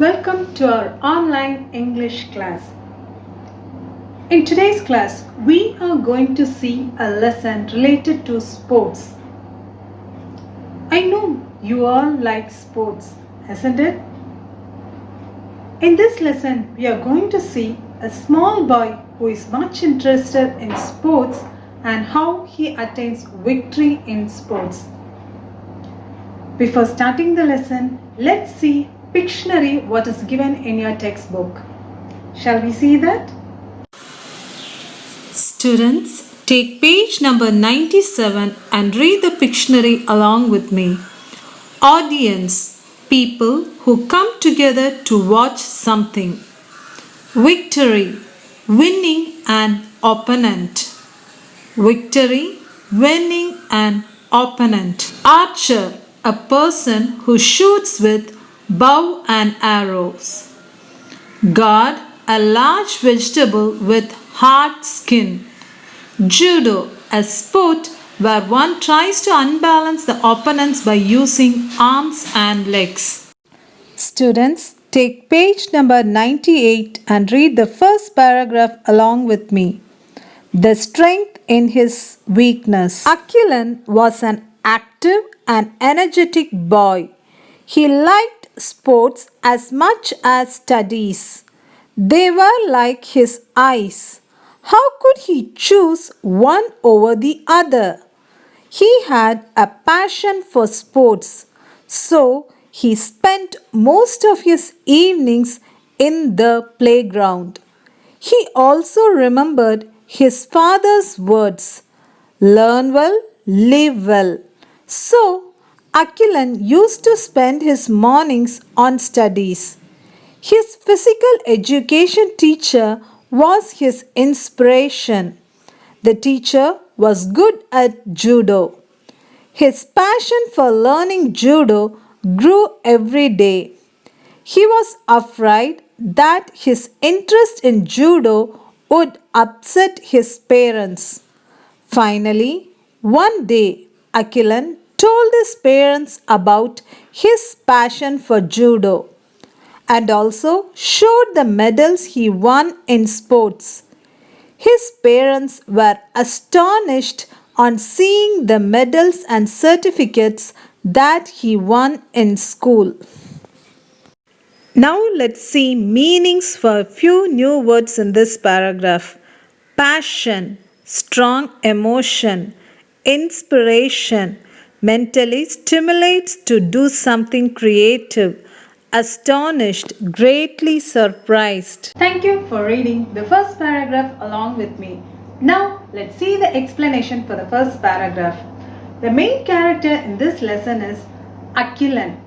Welcome to our online English class. In today's class, we are going to see a lesson related to sports. I know you all like sports, isn't it? In this lesson, we are going to see a small boy who is much interested in sports and how he attains victory in sports. Before starting the lesson, let's see Pictionary what is given in your textbook. Shall we see that? Students, take page number 97 and read the Pictionary along with me. Audience, people who come together to watch something. Victory, winning an opponent. Victory, winning an opponent. Archer, a person who shoots with bow and arrows. Gourd, a large vegetable with hard skin. Judo, a sport where one tries to unbalance the opponents by using arms and legs. Students, take page number 98 and read the first paragraph along with me. The strength in his weakness. Akilan was an active and energetic boy. He liked sports as much as studies. They were like his eyes. How could he choose one over the other? He had a passion for sports, so he spent most of his evenings in the playground. He also remembered his father's words, "Learn well, live well." So, Akilan used to spend his mornings on studies. His physical education teacher was his inspiration. The teacher was good at judo. His passion for learning judo grew every day. He was afraid that his interest in judo would upset his parents. Finally, one day, Akilan told his parents about his passion for judo and also showed the medals he won in sports. His parents were astonished on seeing the medals and certificates that he won in school. Now let's see meanings for a few new words in this paragraph. Passion, strong emotion, inspiration, mentally stimulates to do something creative, astonished, greatly surprised. Thank you for reading the first paragraph along with me. Now let's see the explanation for the first paragraph. The main character in this lesson is Akilan.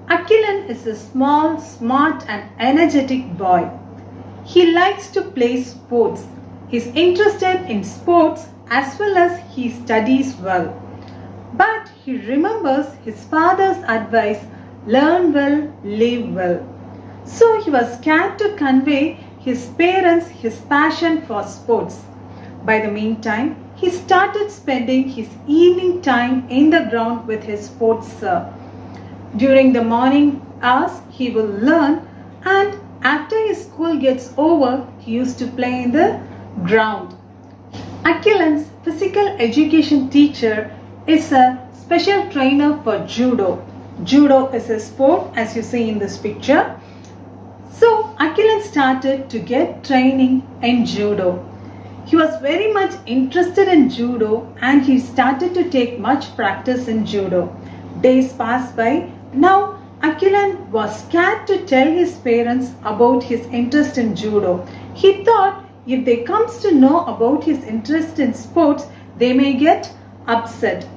Akilan is a small, smart and energetic boy. He likes to play sports. He's interested in sports as well as he studies well. But he remembers his father's advice, learn well, live well. So he was scared to convey his parents his passion for sports. By the meantime, he started spending his evening time in the ground with his sports sir. During the morning hours, he will learn, and after his school gets over, he used to play in the ground. Akilan's physical education teacher is a special trainer for judo. Judo is a sport as you see in this picture. So Akilan started to get training in judo. He was very much interested in judo and he started to take much practice in judo. Days passed by. Now Akilan was scared to tell his parents about his interest in judo. He thought if they comes to know about his interest in sports, they may get upset.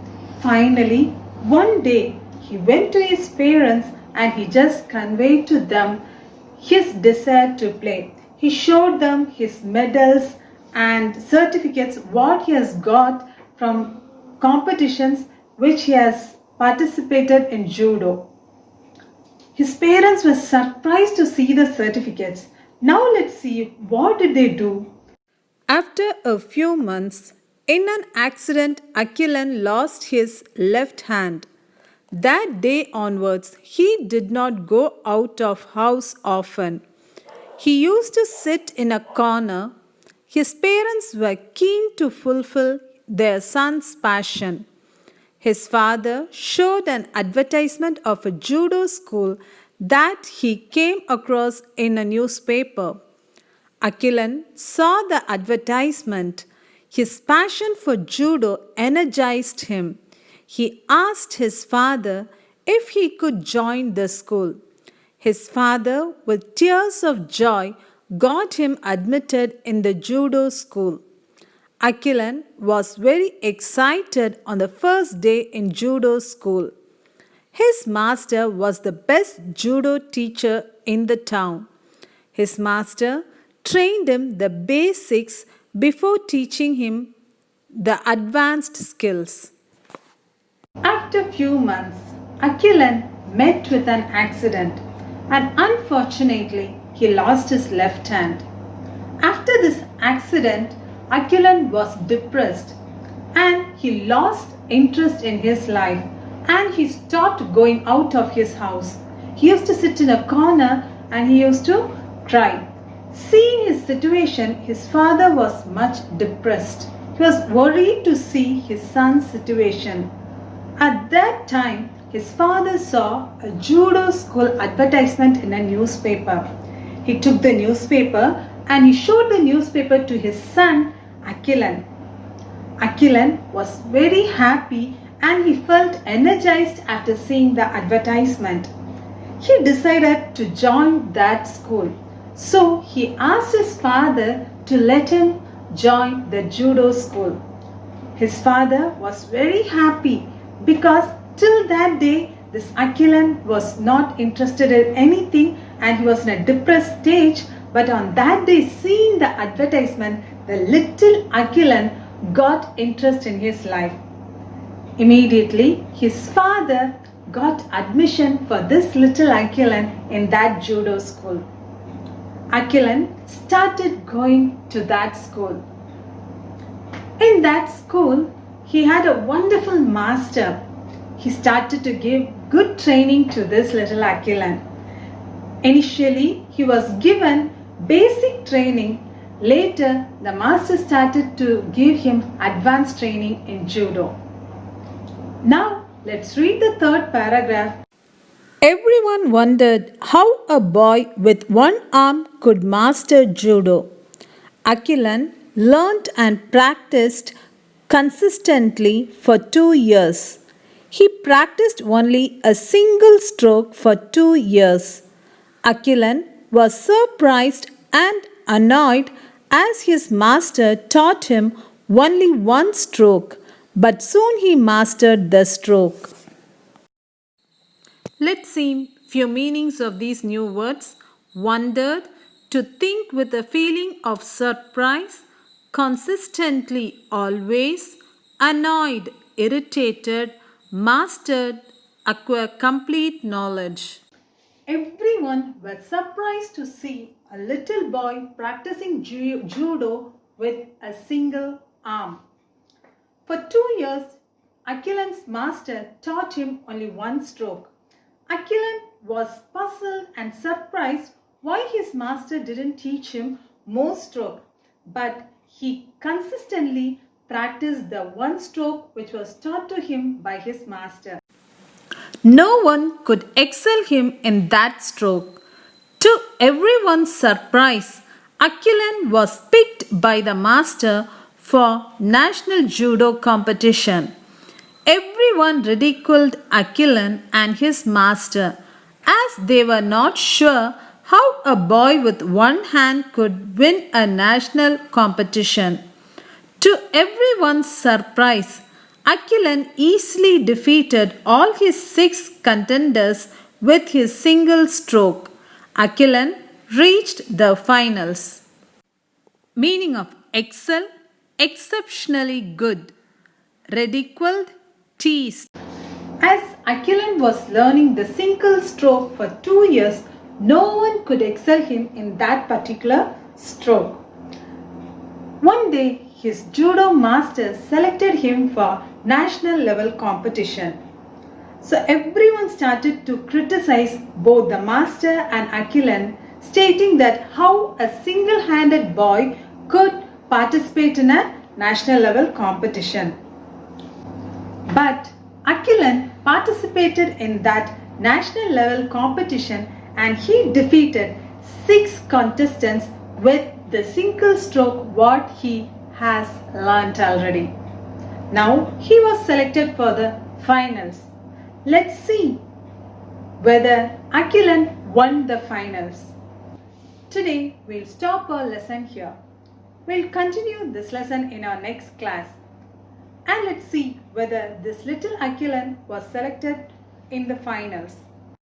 Finally, one day he went to his parents and he just conveyed to them his desire to play. He showed them his medals and certificates, what he has got from competitions which he has participated in judo. His parents were surprised to see the certificates. Now let's see what did they do. After a few months, in an accident, Akilan lost his left hand. That day onwards, he did not go out of house often. He used to sit in a corner. His parents were keen to fulfill their son's passion. His father showed an advertisement of a judo school that he came across in a newspaper. Akilan saw the advertisement. His passion for judo energized him. He asked his father if he could join the school. His father, with tears of joy, got him admitted in the judo school. Akilan was very excited on the first day in judo school. His master was the best judo teacher in the town. His master trained him the basics before teaching him the advanced skills. After few months, Akilan met with an accident and unfortunately he lost his left hand. After this accident, Akilan was depressed and he lost interest in his life and he stopped going out of his house. He used to sit in a corner and he used to cry. Seeing his situation, his father was much depressed. He was worried to see his son's situation. At that time, his father saw a judo school advertisement in a newspaper. He took the newspaper and he showed the newspaper to his son Akilan. Akilan was very happy and he felt energized after seeing the advertisement. He decided to join that school. So he asked his father to let him join the judo school. His father was very happy because till that day this Akilan was not interested in anything and he was in a depressed stage, but on that day seeing the advertisement, the little Akilan got interest in his life. Immediately his father got admission for this little Akilan in that judo school. Akilan started going to that school. In that school, he had a wonderful master. He started to give good training to this little Akilan. Initially, he was given basic training. Later, the master started to give him advanced training in judo. Now, let's read the third paragraph. Everyone wondered how a boy with one arm could master judo. Akilan learnt and practiced consistently for 2 years. He practiced only a single stroke for 2 years. Akilan was surprised and annoyed as his master taught him only one stroke, but soon he mastered the stroke. Let's see few meanings of these new words. Wondered, to think with a feeling of surprise, consistently, always, annoyed, irritated, mastered, acquire complete knowledge. Everyone was surprised to see a little boy practicing judo with a single arm. For 2 years, Akilan's master taught him only one stroke. Akilan was puzzled and surprised why his master didn't teach him more stroke, but he consistently practiced the one stroke which was taught to him by his master. No one could excel him in that stroke. To everyone's surprise, Akilan was picked by the master for national judo competition. Everyone ridiculed Akilan and his master as they were not sure how a boy with one hand could win a national competition. To everyone's surprise, Akilan easily defeated all his 6 contenders with his single stroke. Akilan reached the finals. Meaning of excel, exceptionally good. Ridiculed, teased. As Akilan was learning the single stroke for 2 years, no one could excel him in that particular stroke. One day, his judo master selected him for national level competition. So everyone started to criticize both the master and Aquilan, stating that how a single-handed boy could participate in a national level competition. But Aquilan participated in that national level competition and he defeated 6 contestants with the single stroke what he has learnt already. Now he was selected for the finals. Let's see whether Aquilan won the finals. Today we'll stop our lesson here. We'll continue this lesson in our next class. And let's see whether this little Aquilan was selected in the finals.